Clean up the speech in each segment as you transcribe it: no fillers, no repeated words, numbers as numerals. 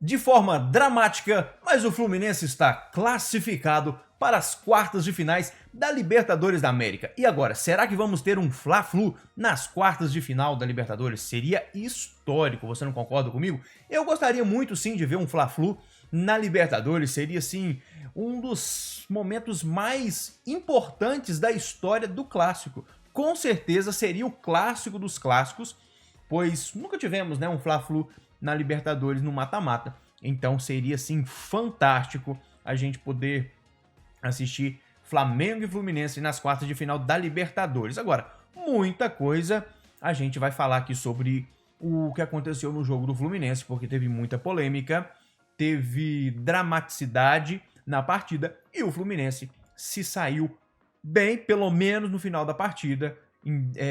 de forma dramática, mas o Fluminense está classificado para as quartas de finais da Libertadores da América. E agora, será que vamos ter um Fla-Flu nas quartas de final da Libertadores? Seria histórico, você não concorda comigo? Eu gostaria muito sim de ver um Fla-Flu na Libertadores, seria sim um dos momentos mais importantes da história do clássico. Com certeza seria o clássico dos clássicos, pois nunca tivemos, né, um Fla-Flu na Libertadores no mata-mata. Então seria sim fantástico a gente poder assistir Flamengo e Fluminense nas quartas de final da Libertadores. Agora, muita coisa a gente vai falar aqui sobre o que aconteceu no jogo do Fluminense, porque teve muita polêmica, teve dramaticidade na partida e o Fluminense se saiu bem, pelo menos no final da partida.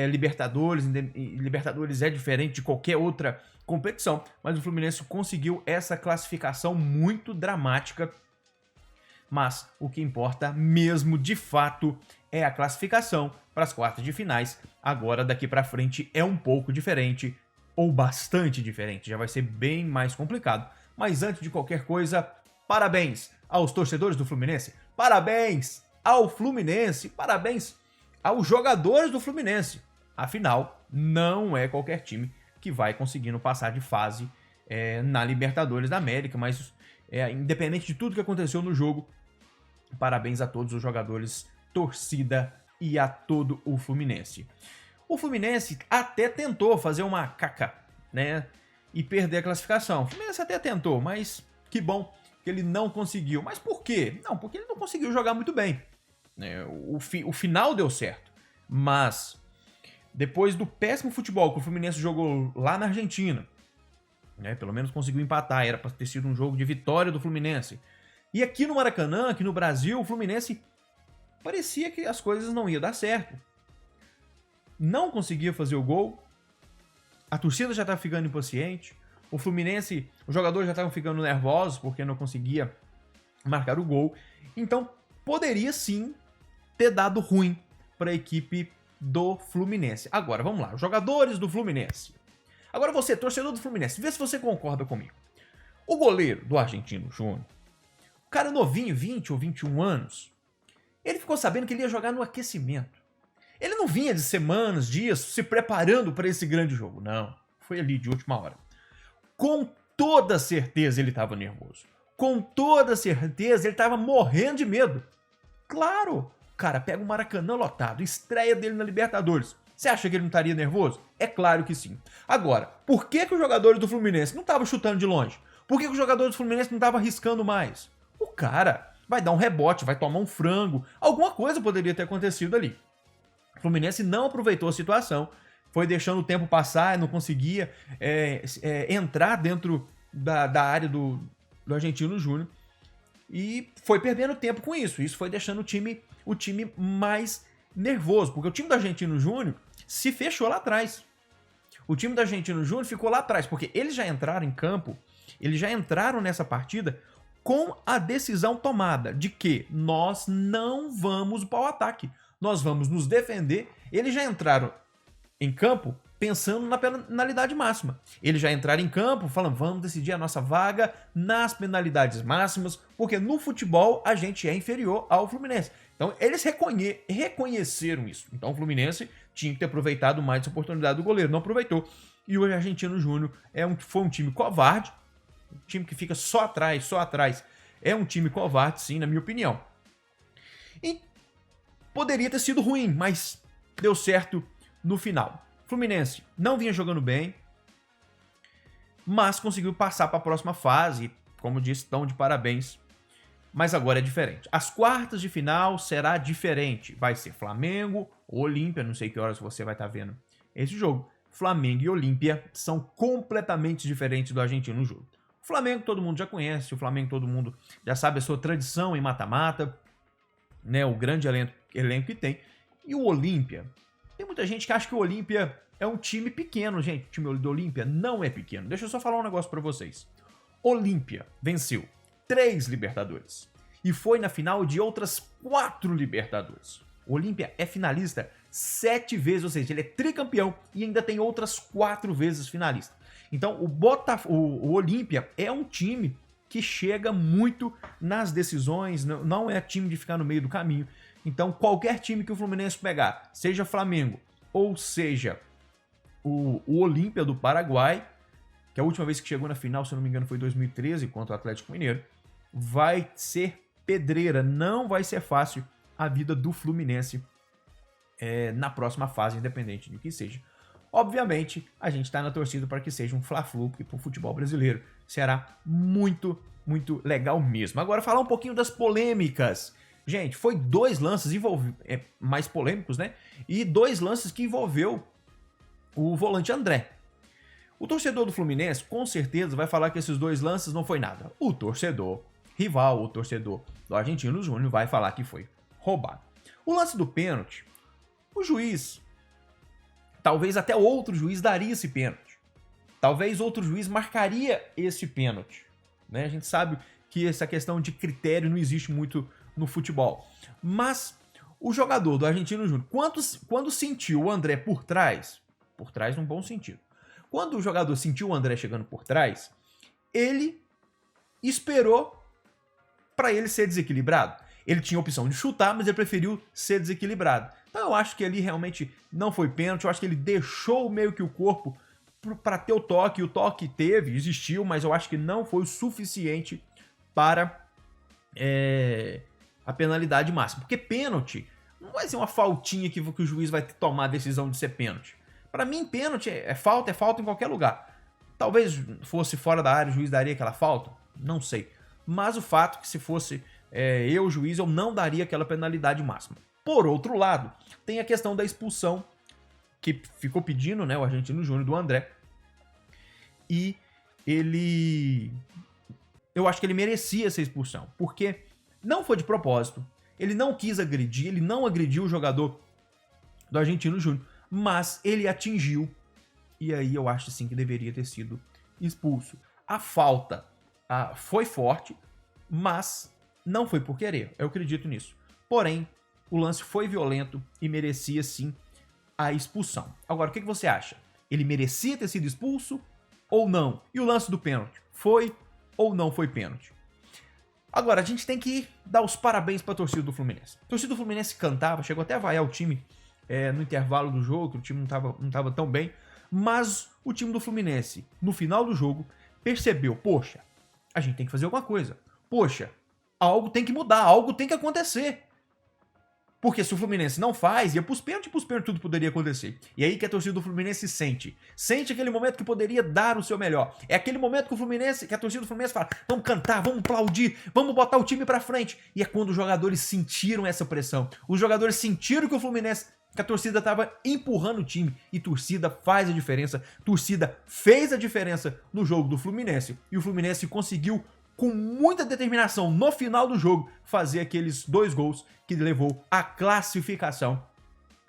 Libertadores é diferente de qualquer outra competição, mas o Fluminense conseguiu essa classificação muito dramática. Mas o que importa mesmo, de fato, é a classificação para as quartas de finais. Agora, daqui para frente, é um pouco diferente, ou bastante diferente. Já vai ser bem mais complicado. Mas antes de qualquer coisa, parabéns aos torcedores do Fluminense. Parabéns ao Fluminense. Parabéns aos jogadores do Fluminense. Afinal, não é qualquer time que vai conseguindo passar de fase na Libertadores da América. Mas, independente de tudo que aconteceu no jogo, parabéns a todos os jogadores, torcida e a todo o Fluminense. O Fluminense até tentou fazer uma caca, né? E perder a classificação. O Fluminense até tentou, mas que bom que ele não conseguiu. Mas por quê? Não, porque ele não conseguiu jogar muito bem. O final deu certo. Mas, depois do péssimo futebol que o Fluminense jogou lá na Argentina, né, pelo menos conseguiu empatar, era para ter sido um jogo de vitória do Fluminense. E aqui no Maracanã, aqui no Brasil, o Fluminense parecia que as coisas não iam dar certo. Não conseguia fazer o gol, a torcida já estava ficando impaciente, o Fluminense, os jogadores já estavam ficando nervosos porque não conseguia marcar o gol. Então, poderia sim ter dado ruim para a equipe do Fluminense. Agora, vamos lá, os jogadores do Fluminense. Agora você, torcedor do Fluminense, vê se você concorda comigo. O goleiro do Argentino Júnior, o cara novinho, 20 ou 21 anos, ele ficou sabendo que ele ia jogar no aquecimento. Ele não vinha de semanas, dias, se preparando para esse grande jogo. Não, foi ali de última hora. Com toda certeza ele estava nervoso. Com toda certeza ele estava morrendo de medo. Claro, o cara pega o Maracanã lotado, estreia dele na Libertadores. Você acha que ele não estaria nervoso? É claro que sim. Agora, por que os jogadores do Fluminense não estavam chutando de longe? Por que os jogadores do Fluminense não estavam arriscando mais? O cara vai dar um rebote, vai tomar um frango. Alguma coisa poderia ter acontecido ali. O Fluminense não aproveitou a situação, foi deixando o tempo passar, não conseguia entrar dentro da área do Argentino Júnior e foi perdendo tempo com isso. Isso foi deixando o time mais nervoso, porque o time do Argentino Júnior se fechou lá atrás. O time do Argentino Júnior ficou lá atrás, porque eles já entraram em campo, eles já entraram nessa partida com a decisão tomada de que nós não vamos para o ataque, nós vamos nos defender. Eles já entraram em campo pensando na penalidade máxima. Eles já entraram em campo falando, vamos decidir a nossa vaga nas penalidades máximas, porque no futebol a gente é inferior ao Fluminense. Então eles reconheceram isso. Então o Fluminense tinha que ter aproveitado mais essa oportunidade do goleiro, não aproveitou. E o Argentino Júnior foi um time covarde, um time que fica só atrás. É um time covarde, sim, na minha opinião. E poderia ter sido ruim, mas deu certo no final. Fluminense não vinha jogando bem, mas conseguiu passar para a próxima fase. Como disse, estão de parabéns. Mas agora é diferente. As quartas de final será diferente. Vai ser Flamengo, Olímpia, não sei que horas você vai estar vendo esse jogo. Flamengo e Olímpia são completamente diferentes do Argentino Júnior. O Flamengo todo mundo já conhece, o Flamengo todo mundo já sabe a sua tradição em mata-mata, né, o grande elenco que tem. E o Olímpia, tem muita gente que acha que o Olímpia é um time pequeno, gente. O time do Olímpia não é pequeno. Deixa eu só falar um negócio pra vocês. Olímpia venceu 3 Libertadores e foi na final de outras 4 Libertadores. O Olímpia é finalista 7 vezes, ou seja, ele é tricampeão e ainda tem outras 4 vezes finalista. Então o Olímpia é um time que chega muito nas decisões, não é time de ficar no meio do caminho. Então qualquer time que o Fluminense pegar, seja Flamengo ou seja o Olímpia do Paraguai, que a última vez que chegou na final, se eu não me engano, foi em 2013 contra o Atlético Mineiro, vai ser pedreira, não vai ser fácil a vida do Fluminense na próxima fase, independente de que seja. Obviamente, a gente está na torcida para que seja um Fla-Flu, porque para o futebol brasileiro será muito, muito legal mesmo. Agora, falar um pouquinho das polêmicas. Gente, foi 2 lances mais polêmicos, né? E 2 lances que envolveu o volante André. O torcedor do Fluminense, com certeza, vai falar que esses 2 lances não foi nada. O torcedor rival, o torcedor do Argentino Júnior, vai falar que foi roubado. O lance do pênalti, o juiz, talvez até outro juiz daria esse pênalti. Talvez outro juiz marcaria esse pênalti. Né? A gente sabe que essa questão de critério não existe muito no futebol. Mas o jogador do Argentino Júnior, quando sentiu o André por trás num bom sentido, quando o jogador sentiu o André chegando por trás, ele esperou para ele ser desequilibrado. Ele tinha a opção de chutar, mas ele preferiu ser desequilibrado. Então eu acho que ali realmente não foi pênalti, eu acho que ele deixou meio que o corpo para ter o toque. O toque existiu, mas eu acho que não foi o suficiente para a penalidade máxima. Porque pênalti não vai ser uma faltinha que o juiz vai tomar a decisão de ser pênalti. Para mim, pênalti é falta em qualquer lugar. Talvez fosse fora da área, o juiz daria aquela falta? Não sei. Mas o fato é que se fosse eu, juiz, eu não daria aquela penalidade máxima. Por outro lado, tem a questão da expulsão, que ficou pedindo, né, o Argentino Júnior do André. E eu acho que ele merecia essa expulsão, porque não foi de propósito, ele não quis agredir, ele não agrediu o jogador do Argentino Júnior, mas ele atingiu, e aí eu acho sim que deveria ter sido expulso. A falta foi forte, mas não foi por querer, eu acredito nisso. Porém, o lance foi violento e merecia sim a expulsão. Agora, o que você acha? Ele merecia ter sido expulso ou não? E o lance do pênalti? Foi ou não foi pênalti? Agora, a gente tem que dar os parabéns para a torcida do Fluminense. A torcida do Fluminense cantava, chegou até a vaiar o time no intervalo do jogo, que o time não tava tão bem, mas o time do Fluminense, no final do jogo, percebeu, poxa, a gente tem que fazer alguma coisa. Poxa, algo tem que mudar, algo tem que acontecer. Porque se o Fluminense não faz, ia pros pênaltis tudo poderia acontecer. E aí que a torcida do Fluminense sente. Sente aquele momento que poderia dar o seu melhor. É aquele momento que a torcida do Fluminense fala, vamos cantar, vamos aplaudir, vamos botar o time pra frente. E é quando os jogadores sentiram essa pressão. Os jogadores sentiram que a torcida estava empurrando o time. E torcida faz a diferença. Torcida fez a diferença no jogo do Fluminense. E o Fluminense conseguiu, com muita determinação, no final do jogo, fazer aqueles 2 gols que levou à classificação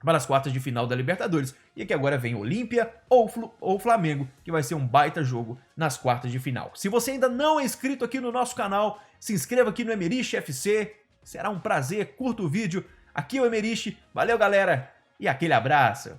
para as quartas de final da Libertadores. E aqui agora vem Olímpia ou Flamengo, que vai ser um baita jogo nas quartas de final. Se você ainda não é inscrito aqui no nosso canal, se inscreva aqui no Emerich FC. Será um prazer, curta o vídeo. Aqui é o Emerich. Valeu, galera, e aquele abraço.